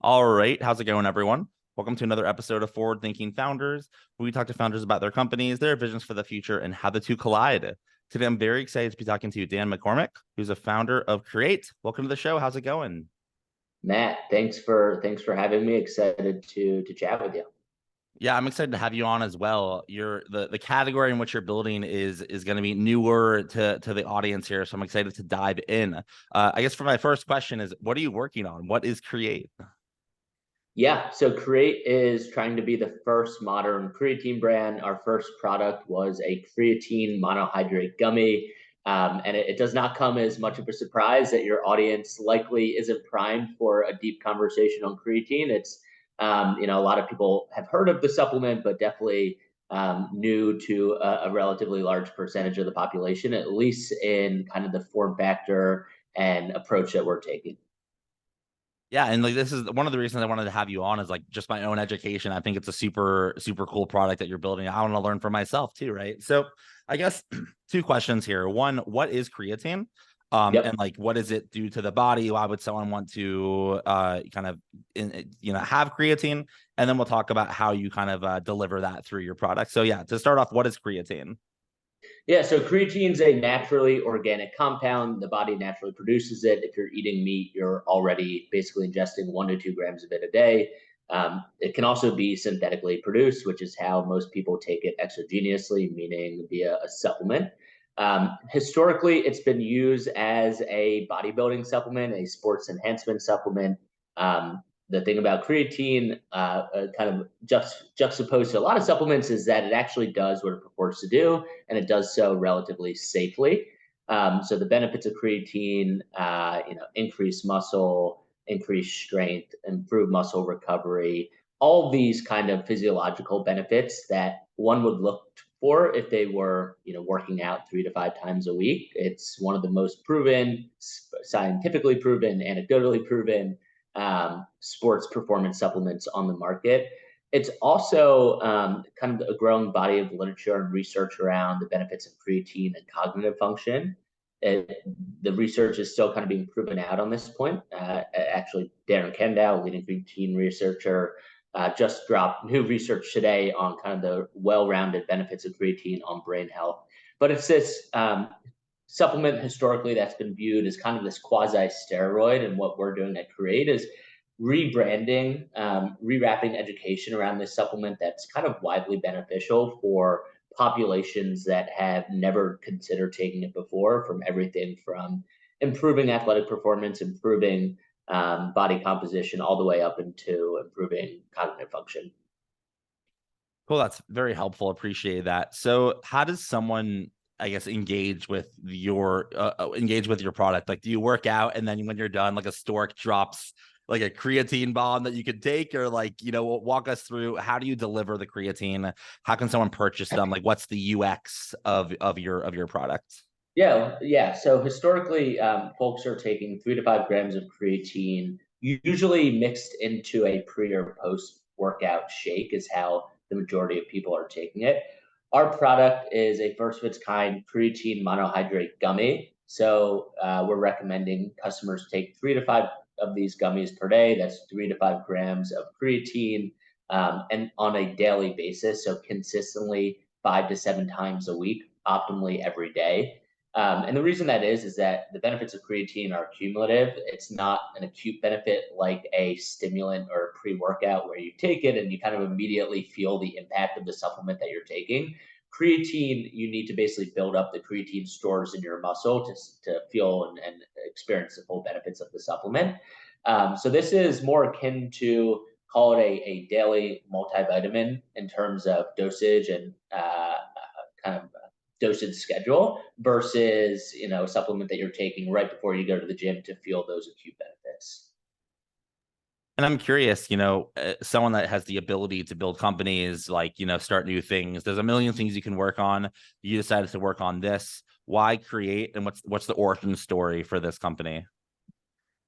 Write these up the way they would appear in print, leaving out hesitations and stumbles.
All right, how's it going, everyone? Welcome to another episode of Forward Thinking Founders, where we talk to founders about their companies, their visions for the future, and how the two collide. Today, I'm very excited to be talking to Dan McCormick, who's a founder of Create. Welcome to the show. How's it going? Matt, thanks for having me. Excited to chat with you. Yeah, I'm excited to have you on as well. The category in which you're building is going to be newer to the audience here, so I'm excited to dive in. I guess for my first question is, what are you working on? What is Create? Yeah, so Create is trying to be the first modern creatine brand. Our first product was a creatine monohydrate gummy. And it does not come as much of a surprise that your audience likely isn't primed for a deep conversation on creatine. A lot of people have heard of the supplement, but definitely new to a relatively large percentage of the population, at least in kind of the form factor and approach that we're taking. Yeah, and like this is one of the reasons I wanted to have you on is like just my own education. I think it's a super cool product that you're building. I want to learn for myself too, right? So I guess two questions here. One, what is creatine? And Yep. like what does it do to the body? Why would someone want to have creatine? And then we'll talk about how you kind of deliver that through your product. So yeah, to start off, what is creatine? Yeah, so creatine is a naturally organic compound. The body naturally produces it. If you're eating meat, you're already basically ingesting 1 to 2 grams of it a day. It can also be synthetically produced, which is how most people take it exogenously, meaning via a supplement. Historically, it's been used as a bodybuilding supplement, a sports enhancement supplement. The thing about creatine, kind of juxtaposed to a lot of supplements, is that it actually does what it purports to do, and it does so relatively safely. So the benefits of creatine, increase muscle, increase strength, improve muscle recovery, all these kind of physiological benefits that one would look for if they were, working out 3 to 5 times a week. It's one of the most proven, scientifically proven, anecdotally proven sports performance supplements on the market. It's also kind of a growing body of literature and research around the benefits of creatine and cognitive function. It, the research is still kind of being proven out on this point. Actually, Darren Kendow, leading creatine researcher, just dropped new research today on kind of the well-rounded benefits of creatine on brain health. But it's this supplement historically that's been viewed as kind of this quasi-steroid, and what we're doing at Create is rebranding, rewrapping education around this supplement that's kind of widely beneficial for populations that have never considered taking it before, from everything from improving athletic performance, improving body composition, all the way up into improving cognitive function. Cool, that's very helpful. Appreciate that. So, how does someone, I guess, engage with your product? Like, do you work out and then when you're done, like a stork drops like a creatine bomb that you could take, or like, walk us through how do you deliver the creatine? How can someone purchase them? Like, what's the UX of your product? Yeah, yeah. So historically, folks are taking 3 to 5 grams of creatine, usually mixed into a pre or post workout shake, is how the majority of people are taking it. Our product is a first of its kind creatine monohydrate gummy. So we're recommending customers take 3 to 5 of these gummies per day. That's 3 to 5 grams of creatine, and on a daily basis. So consistently 5 to 7 times a week, optimally every day. And the reason that is that the benefits of creatine are cumulative. It's not an acute benefit like a stimulant or a pre-workout where you take it and you kind of immediately feel the impact of the supplement that you're taking. Creatine, you need to basically build up the creatine stores in your muscle to feel and experience the full benefits of the supplement. So this is more akin to, call it a daily multivitamin in terms of dosage and kind of dosage schedule, versus a supplement that you're taking right before you go to the gym to feel those acute benefits. And I'm curious, someone that has the ability to build companies, like, start new things. There's a million things you can work on. You decided to work on this. Why Create, and what's the origin story for this company?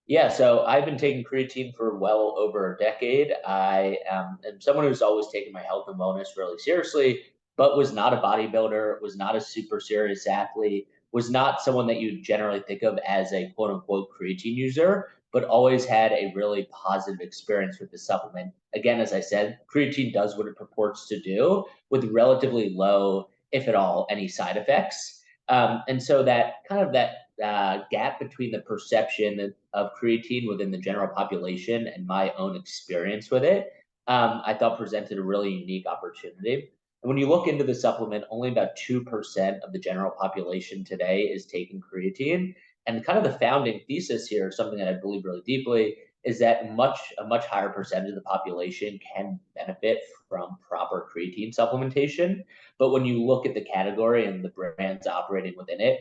Yeah, so I've been taking creatine for well over a decade. I am someone who's always taken my health and wellness really seriously, but was not a bodybuilder, was not a super serious athlete, was not someone that you generally think of as a quote unquote creatine user. but always had a really positive experience with the supplement. Again, as I said, creatine does what it purports to do with relatively low, if at all, any side effects. And so that kind of that gap between the perception of creatine within the general population and my own experience with it, I thought presented a really unique opportunity. And when you look into the supplement, only about 2% of the general population today is taking creatine. And kind of the founding thesis here, something that I believe really deeply, is that a much higher percentage of the population can benefit from proper creatine supplementation. But when you look at the category and the brands operating within it,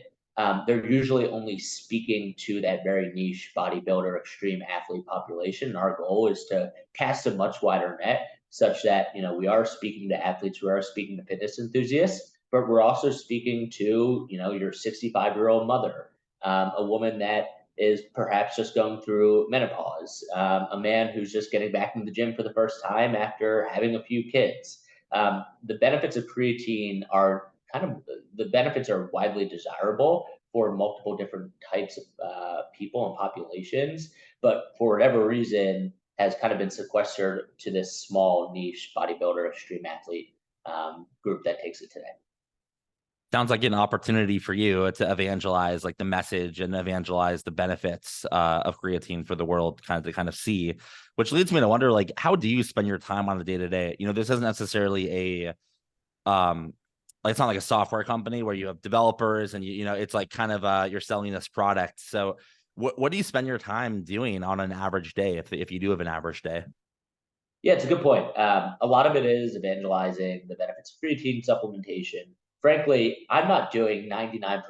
they're usually only speaking to that very niche bodybuilder, extreme athlete population. And our goal is to cast a much wider net, such that we are speaking to athletes, we are speaking to fitness enthusiasts, but we're also speaking to your 65-year-old mother, a woman that is perhaps just going through menopause, a man who's just getting back into the gym for the first time after having a few kids. The benefits of creatine are the benefits are widely desirable for multiple different types of people and populations, but for whatever reason has kind of been sequestered to this small niche bodybuilder extreme athlete group that takes it today. Sounds like an opportunity for you to evangelize like the message and evangelize the benefits of creatine for the world kind of see, which leads me to wonder, like, how do you spend your time on a day to day? This isn't necessarily a like, it's not like a software company where you have developers and it's like kind of you're selling this product. So what do you spend your time doing on an average day if you do have an average day? Yeah, it's a good point. A lot of it is evangelizing the benefits of creatine supplementation. Frankly, I'm not doing 99%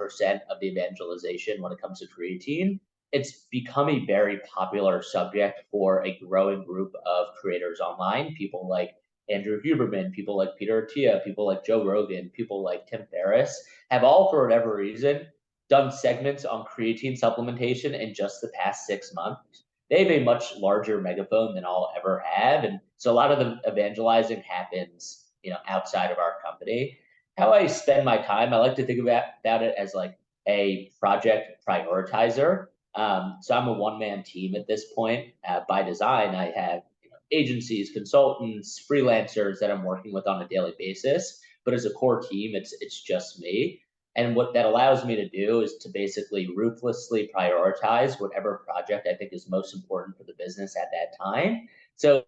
of the evangelization when it comes to creatine. It's become a very popular subject for a growing group of creators online. People like Andrew Huberman, people like Peter Attia, people like Joe Rogan, people like Tim Ferriss have all, for whatever reason, done segments on creatine supplementation in just the past 6 months. They have a much larger megaphone than I'll ever have. And so a lot of the evangelizing happens, outside of our company. How I spend my time, I like to think about it as like a project prioritizer. So I'm a one-man team at this point. By design, I have agencies, consultants, freelancers that I'm working with on a daily basis. But as a core team, it's just me. And what that allows me to do is to basically ruthlessly prioritize whatever project I think is most important for the business at that time. So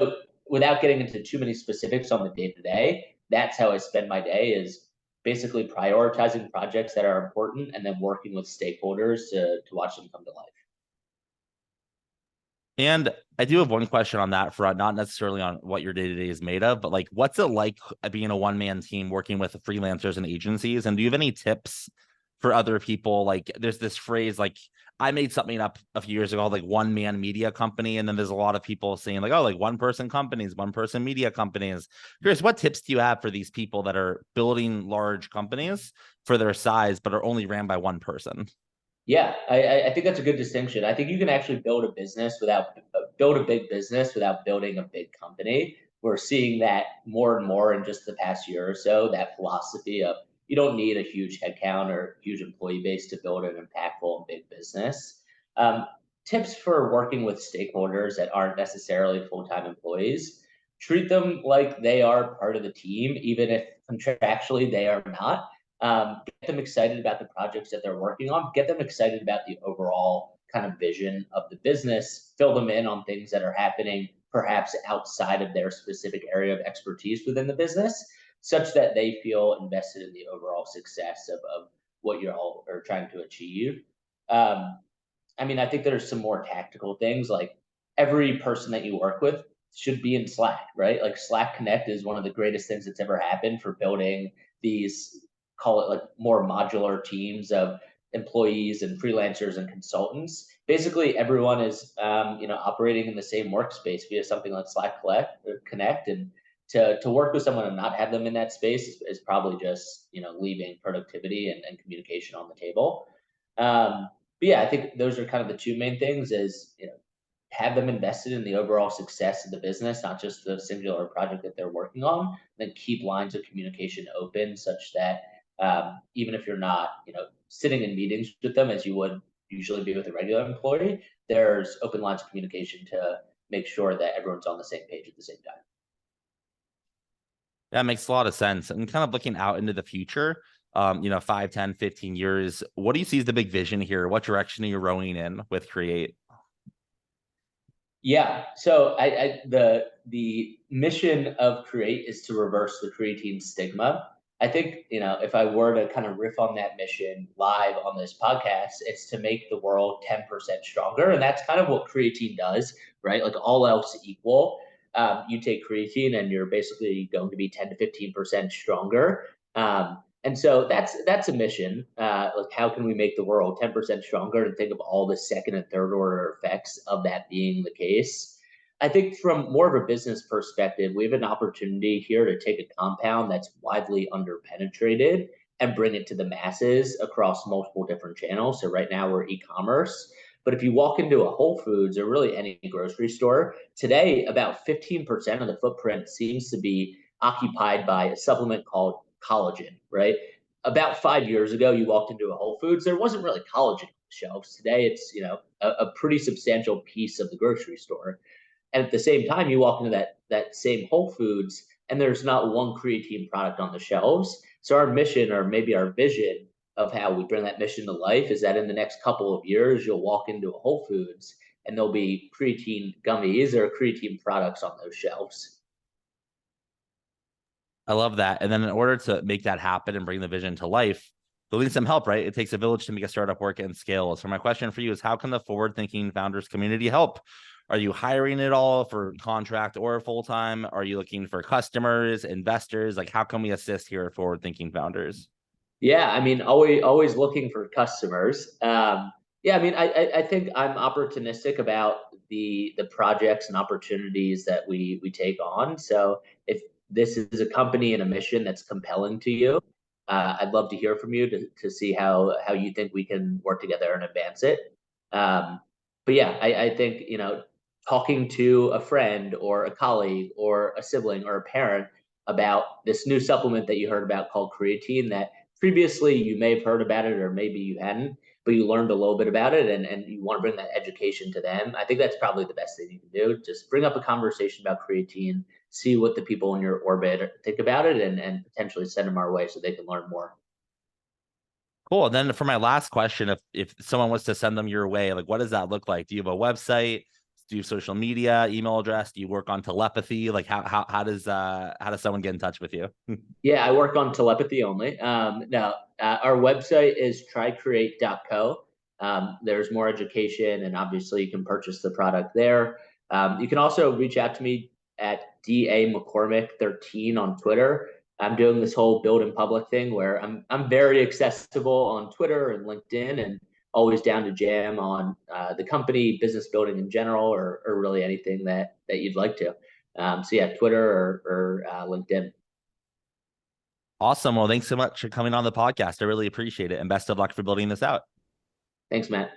without getting into too many specifics on the day to day, that's how I spend my day, is basically prioritizing projects that are important and then working with stakeholders to watch them come to life. And I do have one question on that front, not necessarily on what your day-to-day is made of, but like, what's it like being a one-man team working with freelancers and agencies? And do you have any tips for other people? Like, there's this phrase, like, I made something up a few years ago, like one-man media company. And then there's a lot of people saying like, oh, like one-person companies, one-person media companies. Curious, what tips do you have for these people that are building large companies for their size, but are only ran by one person? Yeah, I think that's a good distinction. I think you can actually build a big business without building a big company. We're seeing that more and more in just the past year or so. That philosophy of you don't need a huge headcount or huge employee base to build an impactful and big business. Um, Tips for working with stakeholders that aren't necessarily full-time employees: treat them like they are part of the team, even if contractually they are not. Get them excited about the projects that they're working on, get them excited about the overall kind of vision of the business, fill them in on things that are happening perhaps outside of their specific area of expertise within the business, such that they feel invested in the overall success of what you all are trying to achieve. Um, I mean, I think there's some more tactical things, like every person that you work with should be in Slack, right? Like Slack Connect is one of the greatest things that's ever happened for building these, call it like more modular teams of employees and freelancers and consultants. Basically, everyone is operating in the same workspace via something like Slack Connect, and to work with someone and not have them in that space is probably just leaving productivity and communication on the table. But yeah, I think those are kind of the two main things: is have them invested in the overall success of the business, not just the singular project that they're working on. Then keep lines of communication open, such that even if you're not sitting in meetings with them as you would usually be with a regular employee, there's open lines of communication to make sure that everyone's on the same page at the same time. That makes a lot of sense. And kind of looking out into the future, 5, 10, 15 years, what do you see as the big vision here? What direction are you rowing in with Create? Yeah. So the mission of Create is to reverse the creatine stigma. I think, if I were to kind of riff on that mission live on this podcast, it's to make the world 10% stronger. And that's kind of what creatine does, right? Like all else equal, you take creatine and you're basically going to be 10 to 15% stronger. And so that's a mission. Like, how can we make the world 10% stronger, and think of all the second and third order effects of that being the case. I think from more of a business perspective, we have an opportunity here to take a compound that's widely underpenetrated and bring it to the masses across multiple different channels. So right now we're e-commerce. But if you walk into a Whole Foods or really any grocery store today, about 15% of the footprint seems to be occupied by a supplement called collagen, right? About 5 years ago, you walked into a Whole Foods, there wasn't really collagen on the shelves. Today, it's a pretty substantial piece of the grocery store. And at the same time, you walk into that same Whole Foods, and there's not one creatine product on the shelves. So our mission, or maybe our vision of how we bring that mission to life, is that in the next couple of years, you'll walk into a Whole Foods and there'll be creatine gummies or creatine products on those shelves. I love that. And then in order to make that happen and bring the vision to life, you'll need some help, right? It takes a village to make a startup work and scale. So my question for you is, how can the forward-thinking founders community help? Are you hiring it all for contract or full-time? Are you looking for customers, investors? Like, how can we assist here at forward-thinking founders? Yeah, I mean, always looking for customers. Yeah, I mean, I think I'm opportunistic about the projects and opportunities that we take on. So if this is a company and a mission that's compelling to you, I'd love to hear from you to see how you think we can work together and advance it. But yeah, I think, talking to a friend or a colleague or a sibling or a parent about this new supplement that you heard about called creatine, that previously you may have heard about it or maybe you hadn't, but you learned a little bit about it, and you want to bring that education to them. I think that's probably the best thing you can do. Just bring up a conversation about creatine, see what the people in your orbit think about it, and potentially send them our way so they can learn more. Cool. And then for my last question, if someone was to send them your way, like, what does that look like? Do you have a website? Do you have social media, email address? Do you work on telepathy? Like, how does someone get in touch with you? Yeah, I work on telepathy only. No, our website is trycreate.co. There's more education, and obviously you can purchase the product there. You can also reach out to me at DA McCormick 13 on Twitter. I'm doing this whole build in public thing where I'm very accessible on Twitter and LinkedIn, and always down to jam on the company, business building in general, or really anything that you'd like to. So yeah, Twitter or LinkedIn. Awesome. Well, thanks so much for coming on the podcast. I really appreciate it. And best of luck for building this out. Thanks, Matt.